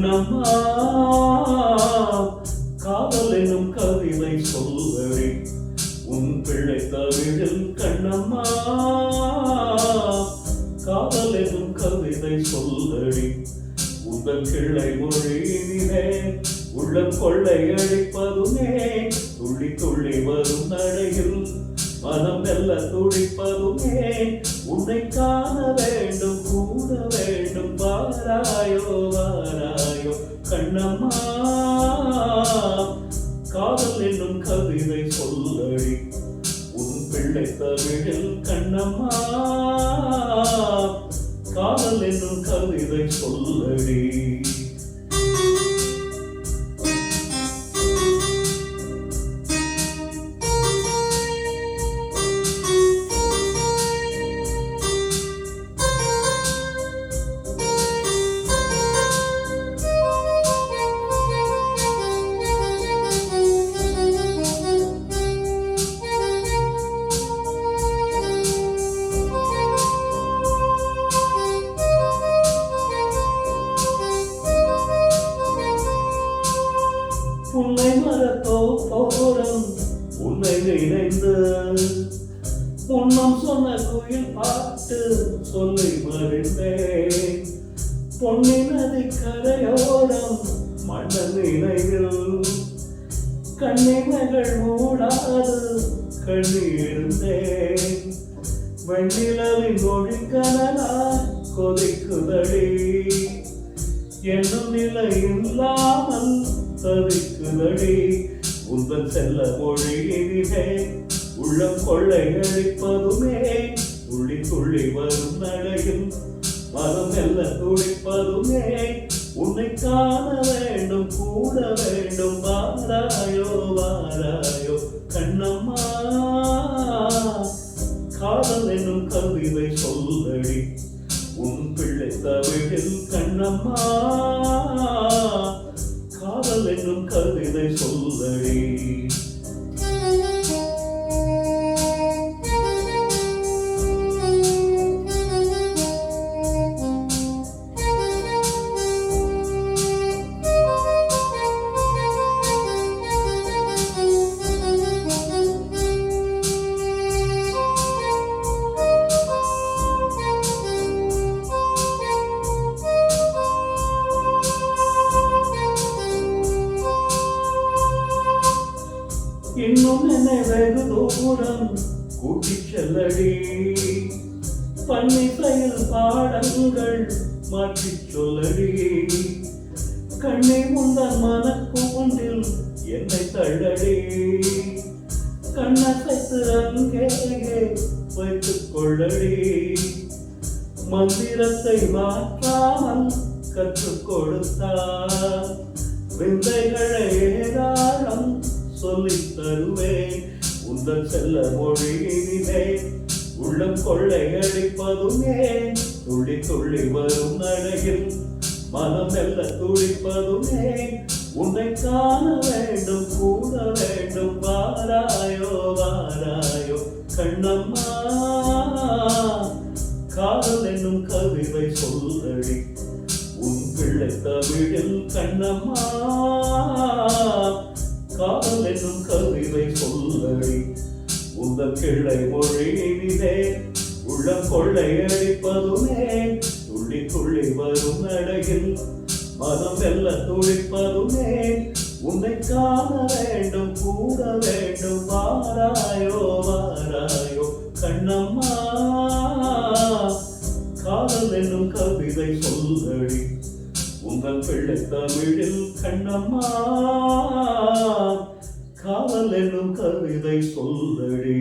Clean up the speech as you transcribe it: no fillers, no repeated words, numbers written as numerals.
கண்ணம்மா காதல் என்னும் கவிதை சொல்லடி உன் பிள்ளை தமிழில் கண்ணம்மா காதல் என்னும் கவிதை சொல்லடி உங்கள் கிள்ளை மொழியினிலே உள்ளம் கொள்ளை அடிப்பதுமே துள்ளி துள்ளி வரும் நடையில் மனம் மெல்ல துடிப்பதுமே உன்னை காண வேண்டும் கூட வேண்டும் வாராயோ வாராயோ கண்ணம்மா காதல் என்னும் கவிதை சொல்லடி உன் பிள்ளை தமிழில் கண்ணம்மா காதல் என்னும் கவிதை சொல்லடி உன்னை மறத்தோ போரம் உன்னை நினைந்து உன்னம் சொன்ன குயில் பாட்டு சொல்லி மறிந்தேன் பொன்னி நதி கரையோரம் மண்ண நினைவில் கண்ணிமைகள் மூடாது கண்ணீர்ந்தேன் வெண்ணிலவின் மொழி கனலாய் கொதிக்குதடி என்னும் நிலை இல்லாமல் தவிக்குதடி உந்தன் செல்ல மொழியினிலே உள்ளம் கொள்ளை அழிப்பதுமே துள்ளி துள்ளி வரும் நடையில் மனம் எல்ல துடிப்பதுமே உன்னை காண வேண்டும் கூட வேண்டும் வாராயோ வாராயோ கண்ணம்மா காதல் என்னும் கவிதை சொல்லடி உன் பிள்ளை தமிழில் கண்ணம்மா காதல் என்னும் கவிதை சொல்லடி இன்னும் என்னை வெகு தூரம் கூட்டிச் செல்லடி பன்னிசையில் பாடல்கள் மாற்றிச் சொல்லடி கண்ணை முந்தன் மனக்கூண்டில் என்னை தள்ளடி கண்ணசைத்து அங்கேயே வைத்துக் கொள்ளடி மந்திரத்தை மாற்றாமல் கற்றுக் கொடுத்தார் விந்தைகளை ஏராளம் சொல்லித் தருவேன் உந்தன் செல்ல மொழியினிலே உள்ளம் கொள்ளை அடிப்பதுமே துள்ளி துள்ளி வரும் நடையில் மனம் மெல்ல துடிப்பதுமே உன்னை காண வேண்டும் கூட வேண்டும் வாராயோ வாராயோ கண்ணம்மா காதல் என்னும் கவிதை சொல்லடி உன் பிள்ளை தமிழில் கண்ணம்மா காதல் என்னும் கவிதை சொல்லடி உந்தன் கிள்ளை மொழியினிலே உள்ளம் கொள்ளை அடிப்பதுமே துள்ளி துள்ளி வரும் நடையில் மனம் மெல்ல துடிப்பதுமே உன்னை காண வேண்டும் கூட வேண்டும் வாராயோ வாராயோ கண்ணம்மா காதல் என்னும் கவிதை சொல்லடி உங்கள் பிள்ளை தமிழில் கண்ணம்மா காதல் என்னும் கவிதை சொல்லடி.